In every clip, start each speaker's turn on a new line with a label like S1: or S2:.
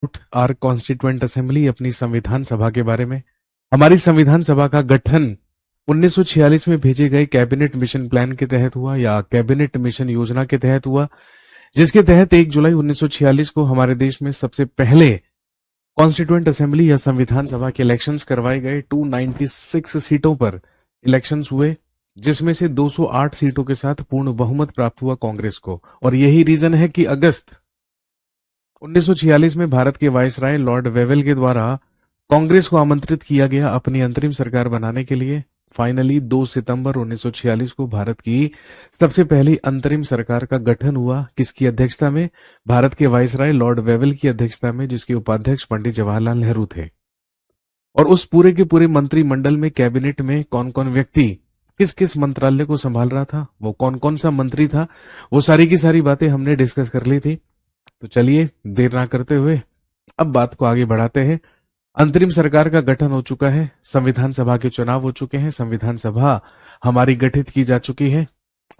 S1: Our constituent assembly अपनी संविधान सभा के बारे में। हमारी संविधान सभा का गठन 1946 में भेजे गए कैबिनेट मिशन प्लान के तहत हुआ या कैबिनेट मिशन योजना के तहत हुआ, जिसके तहत 1 जुलाई 1946 को हमारे देश में सबसे पहले कॉन्स्टिट्यूएंट असेंबली या संविधान सभा के इलेक्शंस करवाए गए। 296 सीटों पर इलेक्शंस हुए, जिसमें से 208 सीटों के साथ पूर्ण बहुमत प्राप्त हुआ कांग्रेस को। और यही रीजन है कि अगस्त 1946 में भारत के वायसराय लॉर्ड वेवेल के द्वारा कांग्रेस को आमंत्रित किया गया अपनी अंतरिम सरकार बनाने के लिए। फाइनली 2 सितंबर 1946 को भारत की सबसे पहली अंतरिम सरकार का गठन हुआ। किसकी अध्यक्षता में? भारत के वायसराय लॉर्ड वेवेल की अध्यक्षता में, जिसके उपाध्यक्ष पंडित जवाहरलाल नेहरू थे। और उस पूरे के पूरे मंत्रिमंडल में, कैबिनेट में कौन कौन व्यक्ति किस किस मंत्रालय को संभाल रहा था, वो कौन कौन सा मंत्री था, वो सारी की सारी बातें हमने डिस्कस कर ली थी। तो चलिए देर ना करते हुए अब बात को आगे बढ़ाते हैं। अंतरिम सरकार का गठन हो चुका है, संविधान सभा के चुनाव हो चुके हैं, संविधान सभा हमारी गठित की जा चुकी है।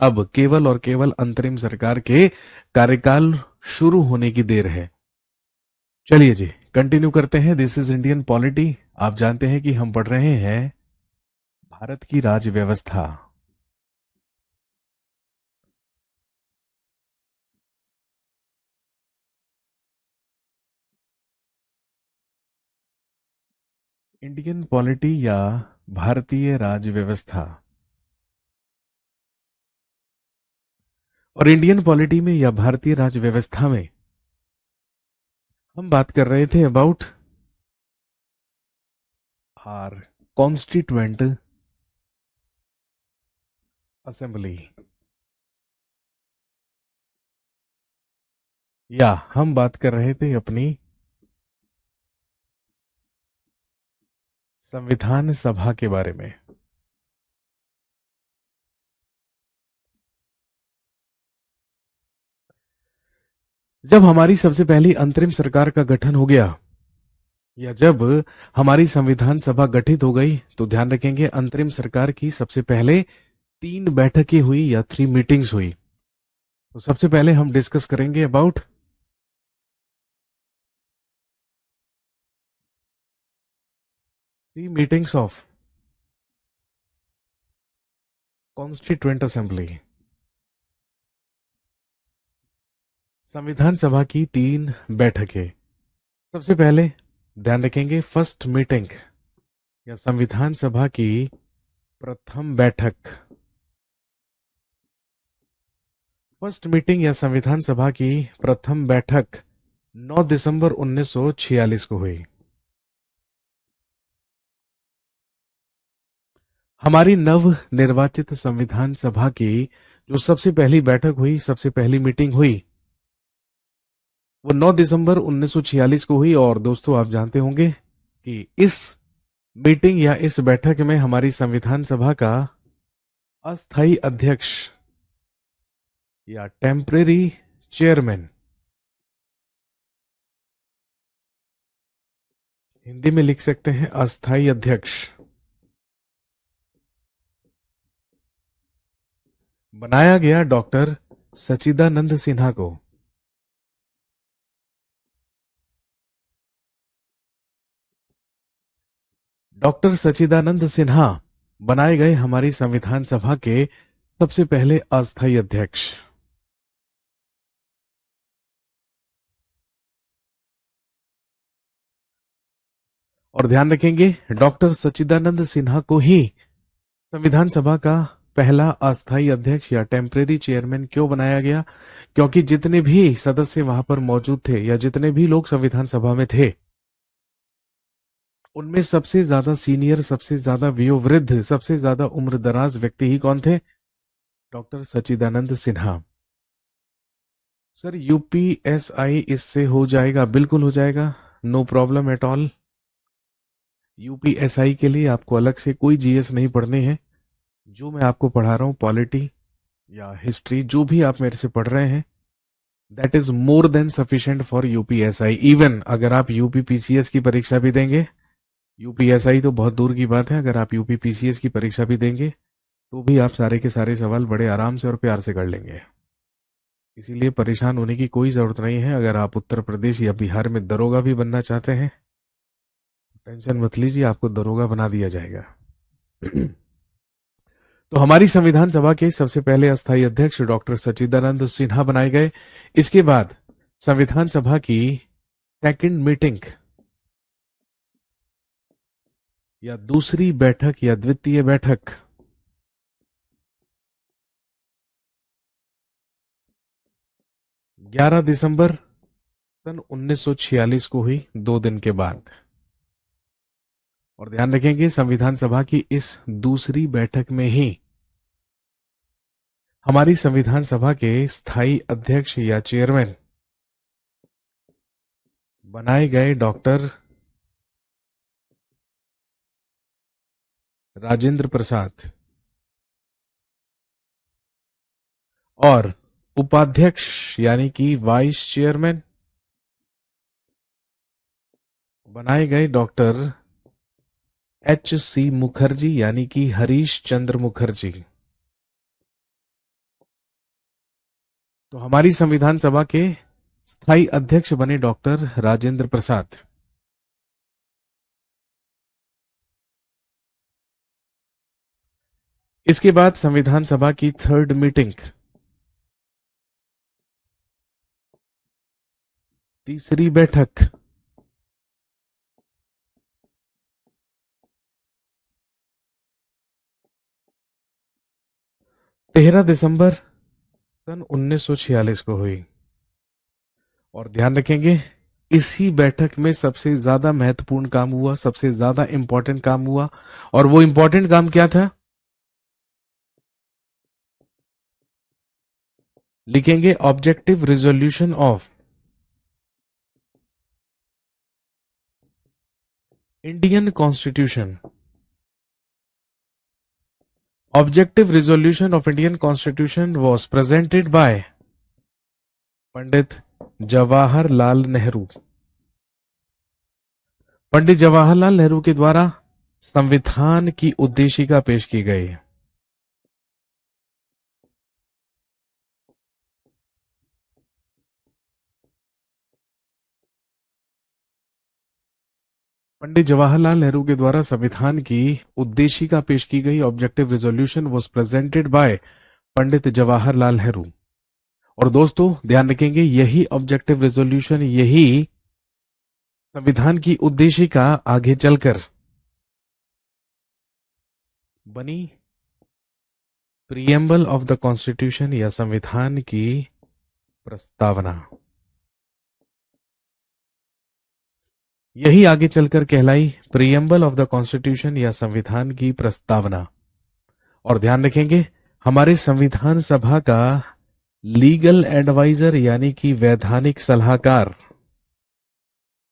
S1: अब केवल और केवल अंतरिम सरकार के कार्यकाल शुरू होने की देर है। चलिए जी कंटिन्यू करते हैं। This is Indian polity. आप जानते हैं कि हम पढ़ रहे हैं भारत की राज्य व्यवस्था। इंडियन पॉलिटी या भारतीय राज्य व्यवस्था। और इंडियन पॉलिटी में या भारतीय राज्य व्यवस्था में हम बात कर रहे थे अबाउट आर कॉन्स्टिट्यूएंट असेंबली, या हम बात कर रहे थे अपनी संविधान सभा के बारे में। जब हमारी सबसे पहली अंतरिम सरकार का गठन हो गया या जब हमारी संविधान सभा गठित हो गई, तो ध्यान रखेंगे अंतरिम सरकार की सबसे पहले 3 बैठकें हुई या 3 मीटिंग्स हुई। तो सबसे पहले हम डिस्कस करेंगे about 3 meetings of constituent assembly. संविधान सभा की 3 बैठकें। सबसे पहले ध्यान रखेंगे फर्स्ट मीटिंग या संविधान सभा की प्रथम बैठक। फर्स्ट मीटिंग या संविधान सभा की प्रथम बैठक 9 दिसंबर 1946 को हुई। हमारी नव निर्वाचित संविधान सभा की जो सबसे पहली बैठक हुई, सबसे पहली मीटिंग हुई, वो 9 दिसंबर 1946 को हुई। और दोस्तों आप जानते होंगे कि इस मीटिंग या इस बैठक में हमारी संविधान सभा का अस्थायी अध्यक्ष या टेम्परेरी चेयरमैन, हिंदी में लिख सकते हैं अस्थायी अध्यक्ष, बनाया गया डॉक्टर सच्चिदानंद सिन्हा को। डॉक्टर सच्चिदानंद सिन्हा बनाए गए हमारी संविधान सभा के सबसे पहले अस्थायी अध्यक्ष। और ध्यान रखेंगे डॉक्टर सच्चिदानंद सिन्हा को ही संविधान सभा का पहला अस्थायी अध्यक्ष या टेम्परेरी चेयरमैन क्यों बनाया गया? क्योंकि जितने भी सदस्य वहां पर मौजूद थे या जितने भी लोग संविधान सभा में थे, उनमें सबसे ज्यादा सीनियर, सबसे ज्यादा वयोवृद्ध, सबसे ज्यादा उम्रदराज व्यक्ति ही कौन थे? Doctor Sachchidanand Sinha. Sir UPSI इससे हो जाएगा? बिल्कुल हो जाएगा, no problem at all. UPSI के लिए आपको अलग से कोई जीएस नहीं पढ़ने हैं। जो मैं आपको पढ़ा रहा हूं पॉलिटी या हिस्ट्री, जो भी आप मेरे से पढ़ रहे हैं, that is more than sufficient for UPSI. Even अगर आप यूपीपीसीएस की परीक्षा भी देंगे, यूपीएसआई तो बहुत दूर की बात है, अगर आप यूपीपीसीएस की परीक्षा भी देंगे तो भी आप सारे के सारे सवाल बड़े आराम से और प्यार से कर लेंगे। इसीलिए परेशान होने की कोई जरूरत नहीं है। अगर आप उत्तर प्रदेश या बिहार में दरोगा भी बनना चाहते हैं, टेंशन मत लीजिए, आपको दरोगा बना दिया जाएगा। तो हमारी संविधान सभा के सबसे पहले अस्थायी अध्यक्ष डॉक्टर सच्चिदानंद सिन्हा बनाए गए। इसके बाद संविधान सभा की सेकंड मीटिंग या दूसरी बैठक या द्वितीय बैठक 11 दिसंबर सन 1946 को हुई, 2 दिन के बाद। और ध्यान रखेंगे, संविधान सभा की इस दूसरी बैठक में ही हमारी संविधान सभा के स्थायी अध्यक्ष या चेयरमैन बनाए गए डॉक्टर राजेंद्र प्रसाद, और उपाध्यक्ष यानी कि वाइस चेयरमैन बनाए गए डॉक्टर H.C. मुखर्जी यानी कि हरीश चंद्र मुखर्जी। तो हमारी संविधान सभा के स्थायी अध्यक्ष बने डॉक्टर राजेंद्र प्रसाद। इसके बाद संविधान सभा की थर्ड मीटिंग, तीसरी बैठक 13 दिसंबर सन 1946 को हुई। और ध्यान रखेंगे, इसी बैठक में सबसे ज्यादा महत्वपूर्ण काम हुआ, सबसे ज्यादा इंपॉर्टेंट काम हुआ। और वो इंपॉर्टेंट काम क्या था? लिखेंगे objective resolution of Indian constitution. Objective resolution of Indian constitution was presented by Pandit Jawaharlal Nehru. Pandit Jawaharlal Nehru के द्वारा संविधान की उद्देशिका पेश की गई। पंडित जवाहरलाल नेहरू के द्वारा संविधान की उद्देशिका पेश की गई। Objective resolution was presented by Pandit Jawaharlal Nehru. और दोस्तों ध्यान रखेंगे, यही ऑब्जेक्टिव रिजोल्यूशन, यही संविधान की उद्देशिका आगे चलकर बनी प्रीएम्बल ऑफ द कॉन्स्टिट्यूशन या संविधान की प्रस्तावना। यही आगे चलकर कहलाई प्रीएम्बल ऑफ द कॉन्स्टिट्यूशन या संविधान की प्रस्तावना। और ध्यान रखेंगे, हमारे संविधान सभा का लीगल एडवाइजर यानी कि वैधानिक सलाहकार,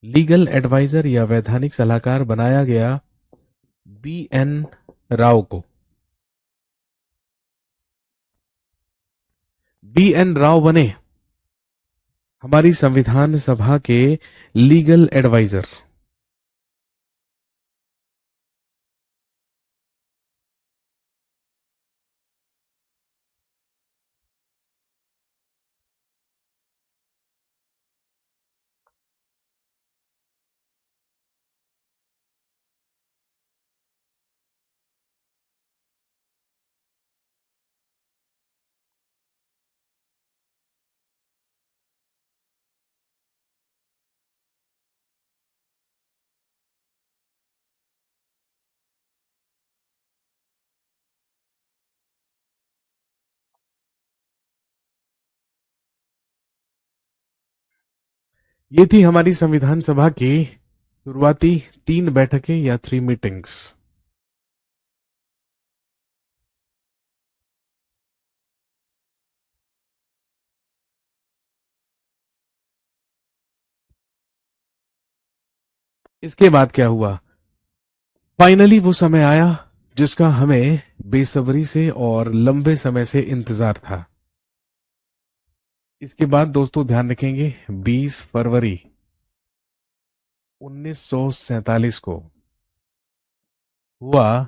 S1: लीगल एडवाइजर या वैधानिक सलाहकार बनाया गया B.N. राव को। B.N. राव बने हमारी संविधान सभा के लीगल एडवाइजर। ये थी हमारी संविधान सभा की शुरुआती 3 बैठकें या 3 मीटिंग्स। इसके बाद क्या हुआ? फाइनली वो समय आया जिसका हमें बेसब्री से और लंबे समय से इंतजार था। इसके बाद दोस्तों ध्यान रखेंगे, 20 फरवरी 1947 को हुआ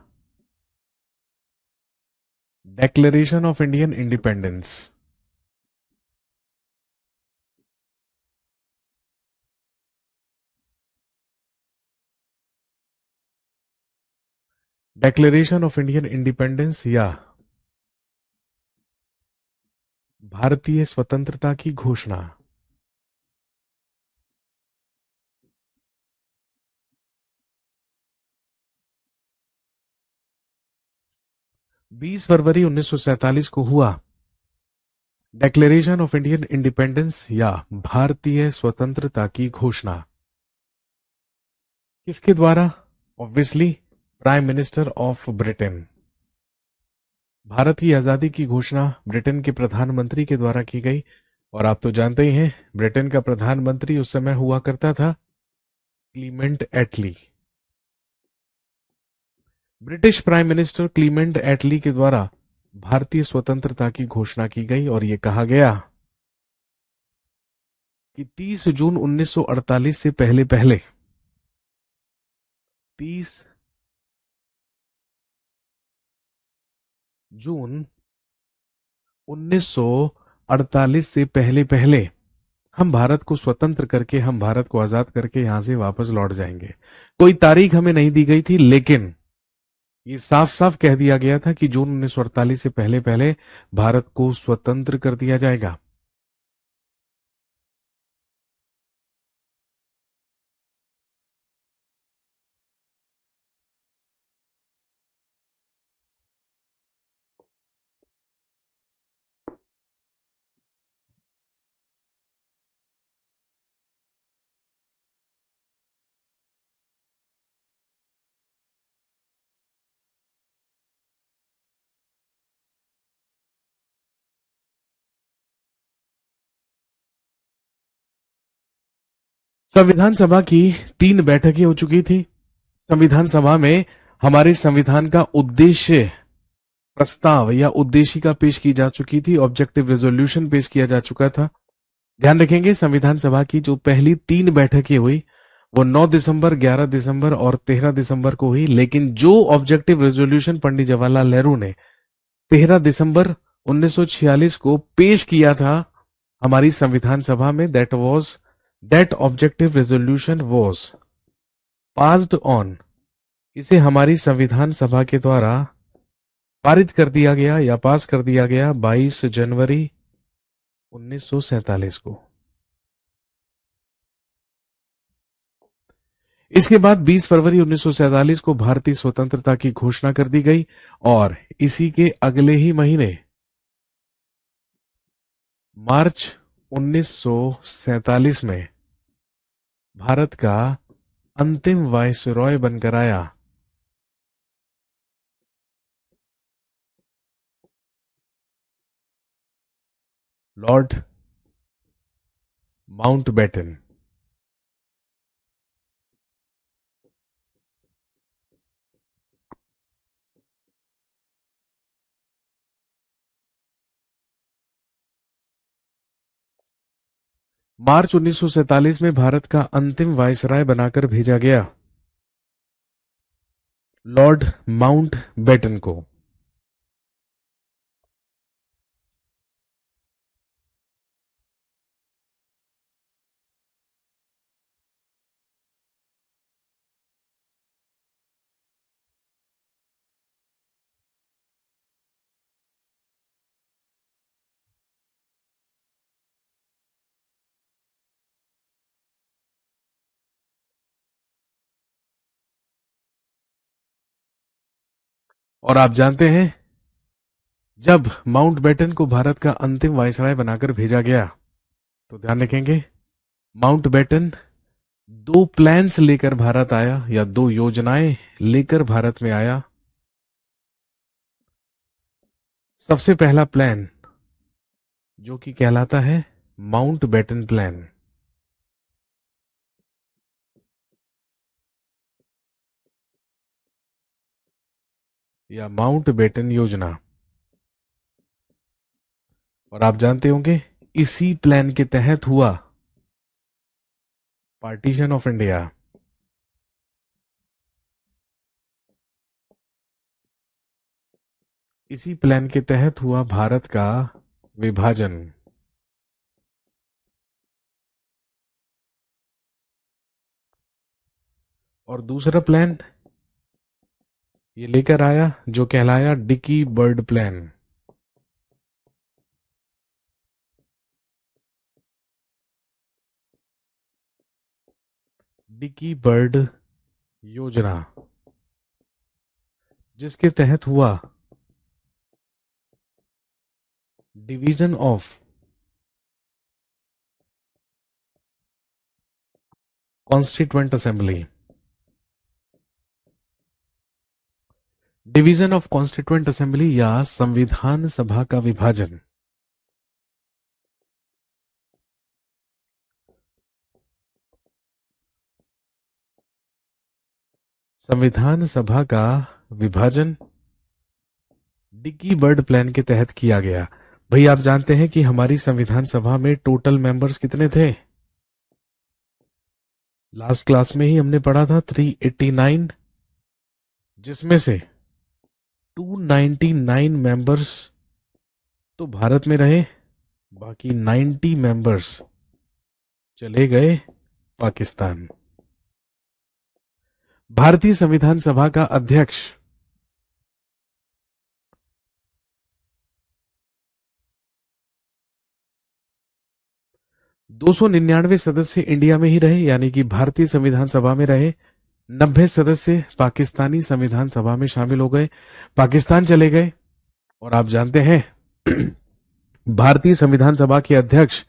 S1: declaration of Indian independence. Declaration of Indian independence या भारतीय स्वतंत्रता की घोषणा। 20 फरवरी 1947 को हुआ डिक्लेरेशन ऑफ इंडियन इंडिपेंडेंस या भारतीय स्वतंत्रता की घोषणा किसके द्वारा? Obviously prime minister of Britain. Bharat की आजादी की घोषणा ब्रिटेन के प्रधानमंत्री के द्वारा की गई। और आप तो जानते ही हैं ब्रिटेन का प्रधानमंत्री उस समय हुआ करता था क्लीमेंट एटली। ब्रिटिश प्राइम मिनिस्टर क्लीमेंट एटली के द्वारा भारतीय स्वतंत्रता की घोषणा की गई और यह कहा गया कि 30 जून 1948 से पहले पहले 30 जून 1948 से पहले पहले हम भारत को स्वतंत्र करके, हम भारत को आजाद करके यहां से वापस लौट जाएंगे। कोई तारीख हमें नहीं दी गई थी, लेकिन ये साफ साफ कह दिया गया था कि जून 1948 से पहले पहले भारत को स्वतंत्र कर दिया जाएगा। संविधान सभा की 3 बैठकें हो चुकी थी। संविधान सभा में हमारे संविधान का उद्देश्य प्रस्ताव या उद्देशिका पेश की जा चुकी थी, ऑब्जेक्टिव रेजोल्यूशन पेश किया जा चुका था। ध्यान रखेंगे संविधान सभा की जो पहली 3 बैठकें हुई वो 9 दिसंबर, 11 दिसंबर और 13 दिसंबर को हुई, लेकिन जो ऑब्जेक्टिव रेजोल्यूशन पंडित जवाहरलाल नेहरू ने 13 दिसंबर 1946 को पेश किया था हमारी संविधान सभा में, that objective resolution was passed on, इसे हमारी संविधान सभा के द्वारा पारित कर दिया गया या पास कर दिया गया 22 जनवरी 1947 को। इसके बाद 20 फरवरी 1947 को भारतीय स्वतंत्रता की घोषणा कर दी गई और इसी के अगले ही महीने मार्च 1947 में भारत का अंतिम वायसरॉय बनकर आया लॉर्ड माउंटबेटन। मार्च 1947 में भारत का अंतिम वायसराय बनाकर भेजा गया लॉर्ड माउंटबेटन को। और आप जानते हैं जब माउंटबेटन को भारत का अंतिम वायसराय बनाकर भेजा गया तो ध्यान रखेंगे माउंटबेटन 2 प्लान्स लेकर भारत आया या 2 योजनाएं लेकर भारत में आया। सबसे पहला प्लान जो कि कहलाता है माउंटबेटन प्लान, या माउंटबेटन योजना। और आप जानते होंगे इसी प्लान के तहत हुआ पार्टीशन ऑफ इंडिया। इसी प्लान के तहत हुआ भारत का विभाजन। और दूसरा प्लान ये लेकर आया जो कहलाया Dickie Bird plan. Dickie Bird योजना, जिसके तहत हुआ division of constituent assembly. Division of constituent assembly या संविधान सभा का विभाजन। संविधान सभा का विभाजन डिकी बर्ड प्लान के तहत किया गया। भाई आप जानते हैं कि हमारी संविधान सभा में टोटल मेंबर्स कितने थे? लास्ट क्लास में ही हमने पढ़ा था 389, जिसमें से 299 मेंबर्स तो भारत में रहे, बाकी 90 मेंबर्स चले गए पाकिस्तान। भारतीय संविधान सभा का अध्यक्ष 299 सदस्य इंडिया में ही रहे, यानी कि भारतीय संविधान सभा में रहे। 90 सदस्य पाकिस्तानी संविधान सभा में शामिल हो गए, पाकिस्तान चले गए। और आप जानते हैं भारतीय संविधान सभा के अध्यक्ष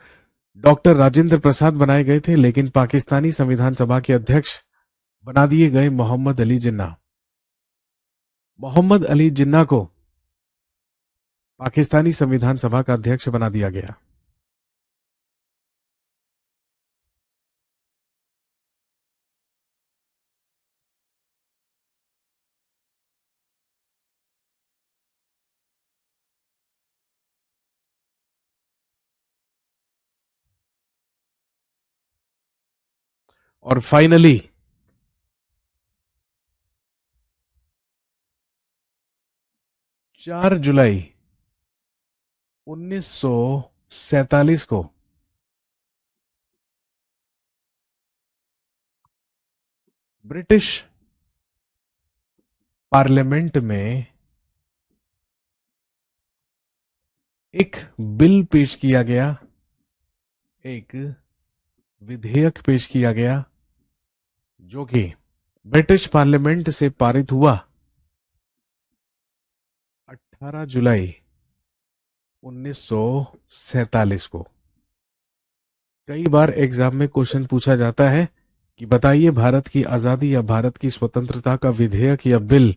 S1: डॉक्टर राजेंद्र प्रसाद बनाए गए थे, लेकिन पाकिस्तानी संविधान सभा के अध्यक्ष बना दिए गए मोहम्मद अली जिन्ना। मोहम्मद अली जिन्ना को पाकिस्तानी संविधान सभा का अध्यक्ष बना दिया गया। और फाइनली 4 जुलाई 1947 को ब्रिटिश पार्लियामेंट में एक बिल पेश किया गया, एक विधेयक पेश किया गया, जो कि ब्रिटिश पार्लियामेंट से पारित हुआ 18 जुलाई 1947 को। कई बार एग्जाम में क्वेश्चन पूछा जाता है कि बताइए भारत की आजादी या भारत की स्वतंत्रता का विधेयक या बिल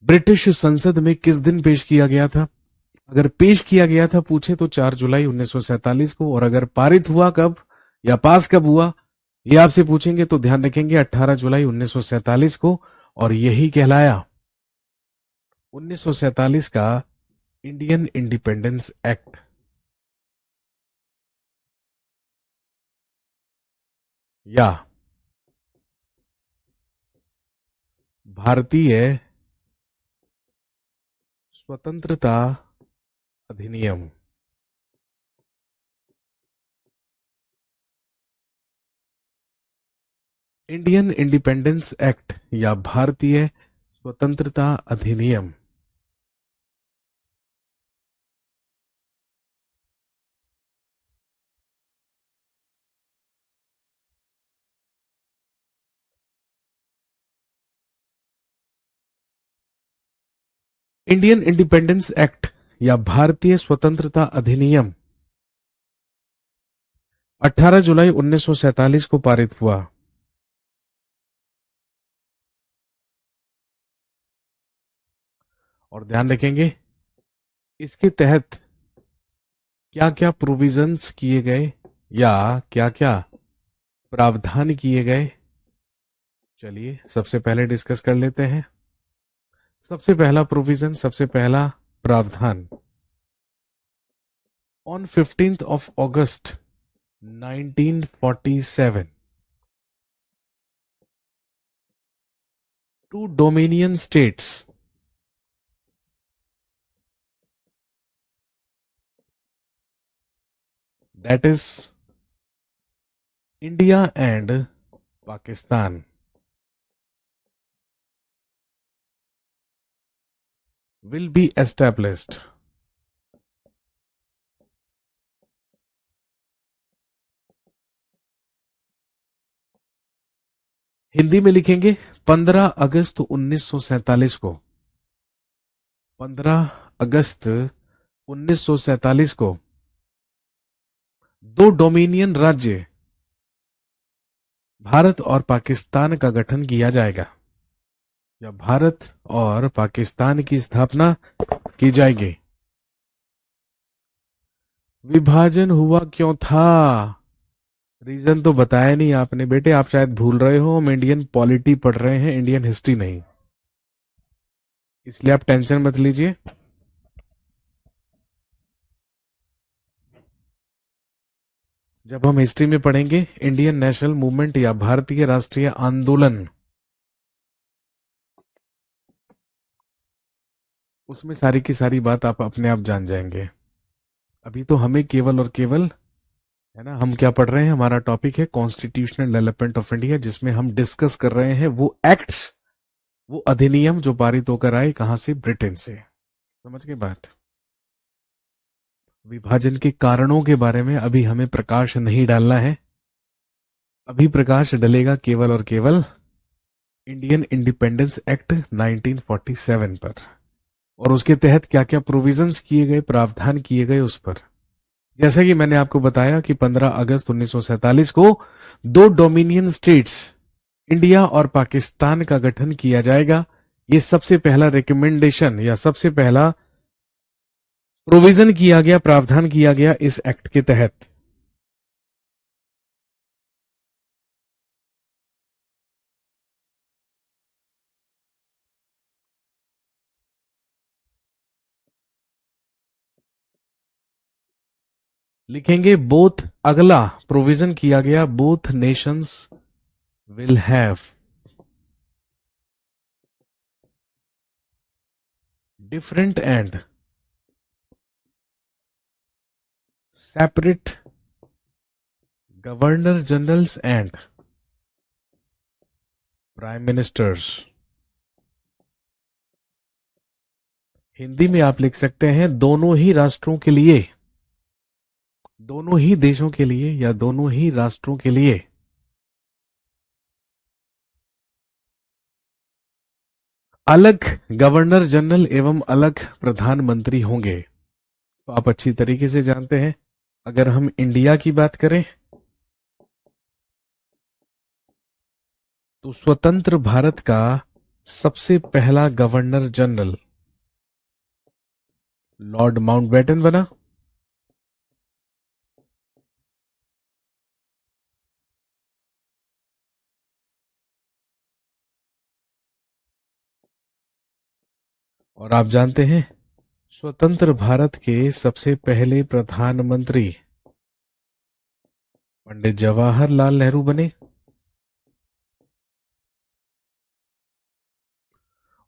S1: ब्रिटिश संसद में किस दिन पेश किया गया था। अगर पेश किया गया था पूछे तो 4 जुलाई 1947 को, और अगर पारित हुआ कब या पास कब हुआ ये आपसे पूछेंगे तो ध्यान रखेंगे 18 जुलाई 1947 को। और यही कहलाया 1947 का इंडियन इंडिपेंडेंस एक्ट, या भारतीय स्वतंत्रता अधिनियम। इंडियन इंडिपेंडेंस एक्ट या भारतीय स्वतंत्रता अधिनियम। इंडियन इंडिपेंडेंस एक्ट या भारतीय स्वतंत्रता अधिनियम 18 जुलाई 1947 को पारित हुआ। और ध्यान रखेंगे इसके तहत क्या क्या प्रोविजंस किए गए या क्या क्या प्रावधान किए गए। चलिए सबसे पहले डिस्कस कर लेते हैं। सबसे पहला प्रोविजन, सबसे पहला प्रावधान, on 15th of August 1947 two Dominion states, that is India and Pakistan, will be established. Hindi में लिखेंगे 15 अगस्त 1947 को। 15 अगस्त 1947 को दो डोमिनियन राज्य भारत और पाकिस्तान का गठन किया जाएगा, या भारत और पाकिस्तान की स्थापना की जाएगी। विभाजन हुआ क्यों था? रीजन तो बताया नहीं आपने बेटे, आप शायद भूल रहे हो, हम इंडियन पॉलिटी पढ़ रहे हैं, इंडियन हिस्ट्री नहीं, इसलिए आप टेंशन मत लीजिए। जब हम हिस्ट्री में पढ़ेंगे इंडियन नेशनल मूवमेंट या भारतीय राष्ट्रीय आंदोलन, उसमें सारी की सारी बात आप अपने आप जान जाएंगे। अभी तो हमें केवल और केवल, है ना, हम क्या पढ़ रहे हैं, हमारा टॉपिक है कॉन्स्टिट्यूशनल डेवलपमेंट ऑफ इंडिया, जिसमें हम डिस्कस कर रहे हैं वो एक्ट्स, वो अधिनियम जो पारित होकर आए, कहां से? ब्रिटेन से। समझ गए बात? विभाजन के कारणों के बारे में अभी हमें प्रकाश नहीं डालना है, अभी प्रकाश डलेगा केवल और केवल इंडियन इंडिपेंडेंस एक्ट 1947 पर, और उसके तहत क्या क्या प्रोविजंस किए गए, प्रावधान किए गए उस पर। जैसा कि मैंने आपको बताया कि 15 अगस्त 1947 को दो डोमिनियन स्टेट्स इंडिया और पाकिस्तान का गठन किया जाएगा। ये सबसे पहला रिकमेंडेशन या सबसे पहला प्रोविजन किया गया, प्रावधान किया गया इस एक्ट के तहत। लिखेंगे बोथ, अगला प्रोविजन किया गया, both Nations will have different and separate governor generals and prime ministers. Hindi में आप लिख सकते हैं दोनों ही राष्ट्रों के लिए, दोनों ही देशों के लिए या दोनों ही राष्ट्रों के लिए अलग गवर्नर जनरल एवं अलग प्रधानमंत्री होंगे। तो आप अच्छी तरीके से जानते हैं, अगर हम इंडिया की बात करें तो स्वतंत्र भारत का सबसे पहला गवर्नर जनरल लॉर्ड माउंटबेटन बना। और आप जानते हैं स्वतंत्र भारत के सबसे पहले प्रधानमंत्री पंडित जवाहरलाल नेहरू बने।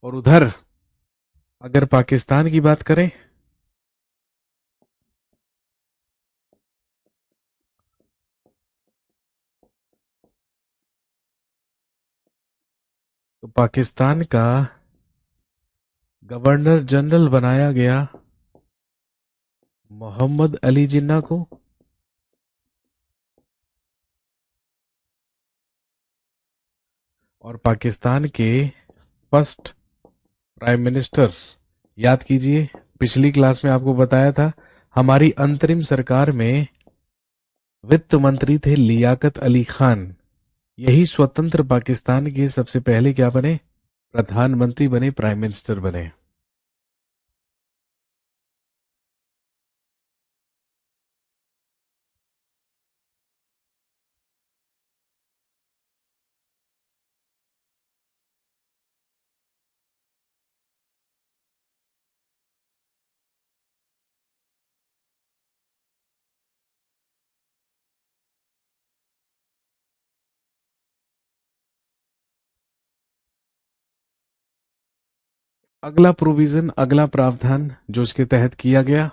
S1: और उधर अगर पाकिस्तान की बात करें तो पाकिस्तान का गवर्नर जनरल बनाया गया मोहम्मद अली जिन्ना को। और पाकिस्तान के फर्स्ट प्राइम मिनिस्टर, याद कीजिए पिछली क्लास में आपको बताया था, हमारी अंतरिम सरकार में वित्त मंत्री थे लियाकत अली खान। यही स्वतंत्र पाकिस्तान के सबसे पहले क्या बने? प्रधानमंत्री बने, प्राइम मिनिस्टर बने। अगला प्रोविजन, अगला प्रावधान जो इसके तहत किया गया,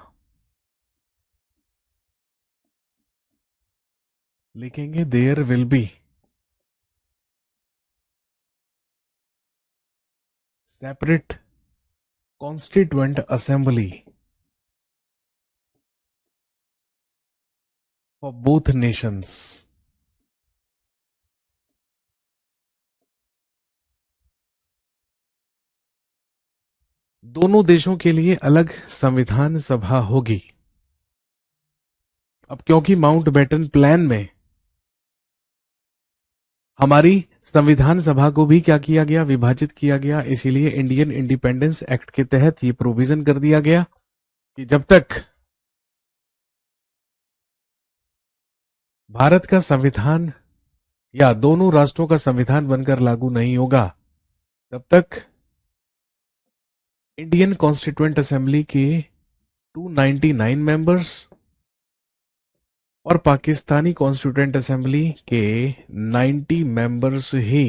S1: लिखेंगे there will be separate constituent assembly for both nations. दोनों देशों के लिए अलग संविधान सभा होगी। अब क्योंकि माउंटबेटन प्लान में हमारी संविधान सभा को भी क्या किया गया, विभाजित किया गया, इसीलिए इंडियन इंडिपेंडेंस एक्ट के तहत ये प्रोविजन कर दिया गया कि जब तक भारत का संविधान या दोनों राष्ट्रों का संविधान बनकर लागू नहीं होगा, तब तक इंडियन कॉन्स्टिट्यूएंट असेंबली के 299 मेंबर्स और पाकिस्तानी कॉन्स्टिट्यूएंट असेंबली के 90 मेंबर्स ही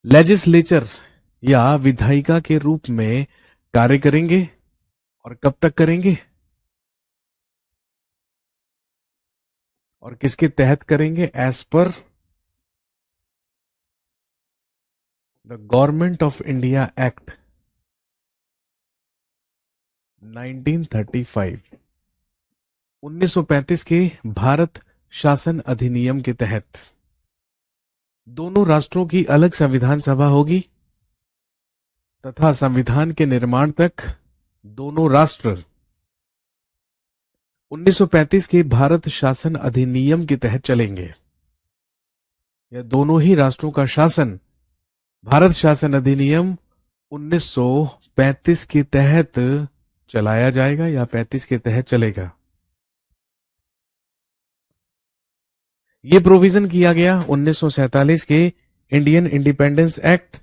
S1: लेजिस्लेचर या विधायिका के रूप में कार्य करेंगे। और कब तक करेंगे और किसके तहत करेंगे? As per the government of India act 1935, 1935 के भारत शासन अधिनियम के तहत दोनों राष्ट्रों की अलग संविधान सभा होगी तथा संविधान के निर्माण तक दोनों राष्ट्र 1935 के भारत शासन अधिनियम के तहत चलेंगे। यह दोनों ही राष्ट्रों का शासन भारत शासन अधिनियम 1935 के तहत चलाया जाएगा या 35 के तहत चलेगा। यह प्रोविजन किया गया 1947 के इंडियन इंडिपेंडेंस एक्ट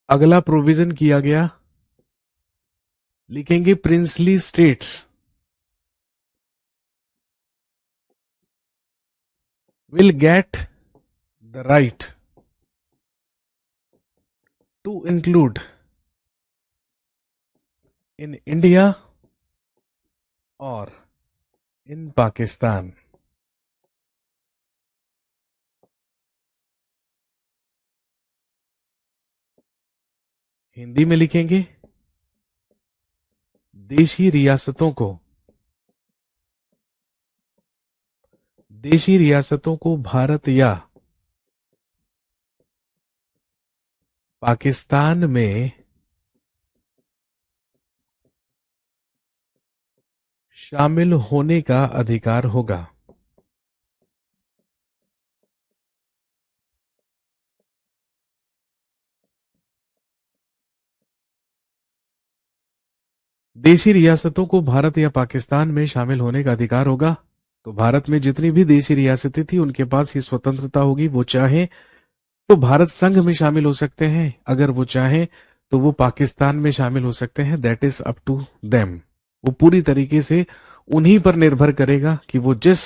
S1: अगला प्रोविजन किया गया, लिखेंगे princely states will get the right to include in India or in Pakistan। Hindi में लिखेंगे देशी रियासतों को भारत या पाकिस्तान में शामिल होने का अधिकार होगा। देशी रियासतों को भारत या पाकिस्तान में शामिल होने का अधिकार होगा। तो भारत में जितनी भी देशी रियासतें थी उनके पास ये स्वतंत्रता होगी। वो चाहे तो भारत संघ में शामिल हो सकते हैं, अगर वो चाहे तो वो पाकिस्तान में शामिल हो सकते हैं। That is up to them. वो पूरी तरीके से उन्हीं पर निर्भर करेगा कि वो जिस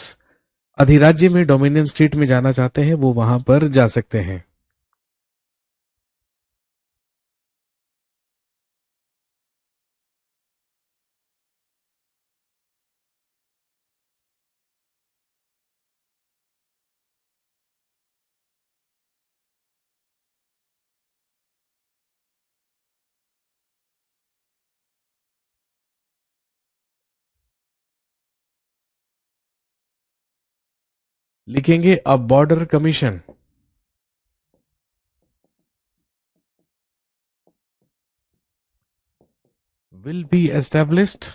S1: अधिराज्य में डोमिनियन स्टेट में जाना चाहते हैं वो वहां पर जा सकते हैं। लिखेंगे अ border commission will be established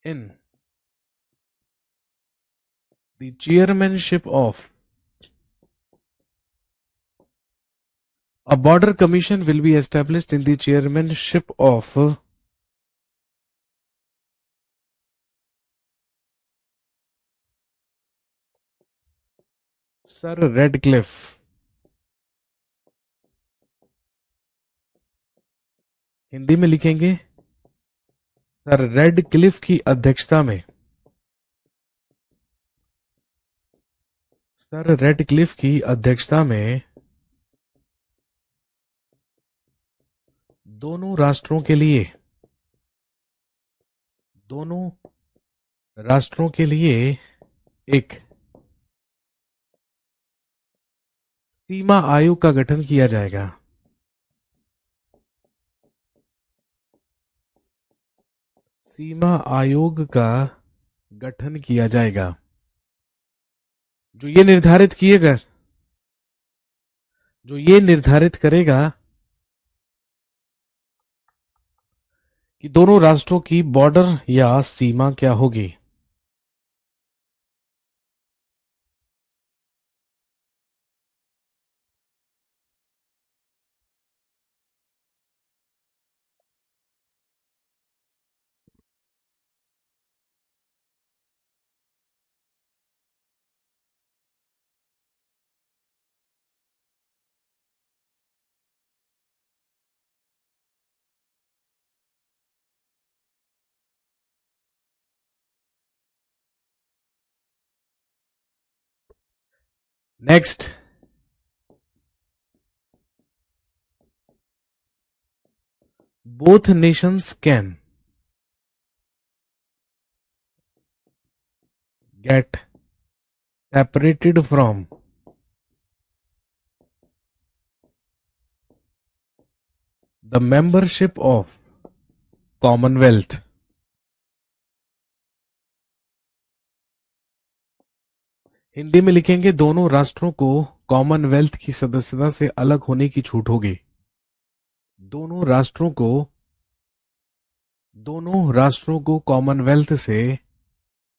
S1: in the chairmanship of A border commission will be established in the chairmanship of Sir Radcliffe. Hindi में लिखेंगे सर रेडक्लिफ की अध्यक्षता में, सर रेडक्लिफ की अध्यक्षता में दोनों राष्ट्रों के लिए, दोनों राष्ट्रों के लिए एक सीमा आयोग का गठन किया जाएगा। सीमा आयोग का गठन किया जाएगा जो ये निर्धारित करेगा कि दोनों राष्ट्रों की बॉर्डर या सीमा क्या होगी। Next, both nations can get separated from the membership of Commonwealth. Hindi में लिखेंगे दोनों राष्ट्रों को कॉमनवेल्थ की सदस्यता से अलग होने की छूट होगी। दोनों राष्ट्रों को कॉमनवेल्थ से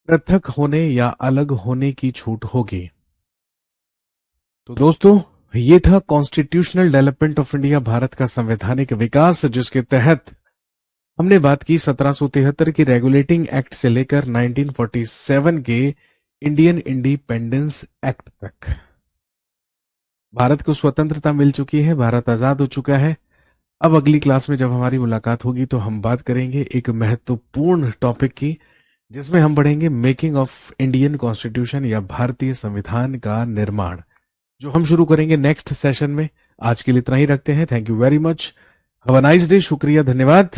S1: पृथक होने या अलग होने की छूट होगी। तो दोस्तों, ये था constitutional development of India, Bharat का संवैधानिक विकास, जिसके तहत हमने बात की 1773 की रेगुलेटिंग एक्ट से लेकर 1947 के इंडियन इंडिपेंडेंस एक्ट तक। भारत को स्वतंत्रता मिल चुकी है, भारत आजाद हो चुका है। अब अगली क्लास में जब हमारी मुलाकात होगी तो हम बात करेंगे एक महत्वपूर्ण टॉपिक की, जिसमें हम पढ़ेंगे मेकिंग ऑफ इंडियन कॉन्स्टिट्यूशन या भारतीय संविधान का निर्माण, जो हम शुरू करेंगे नेक्स्ट सेशन में। आज के लिए इतना ही रखते हैं। Thank you very much. Have a nice day. शुक्रिया, धन्यवाद।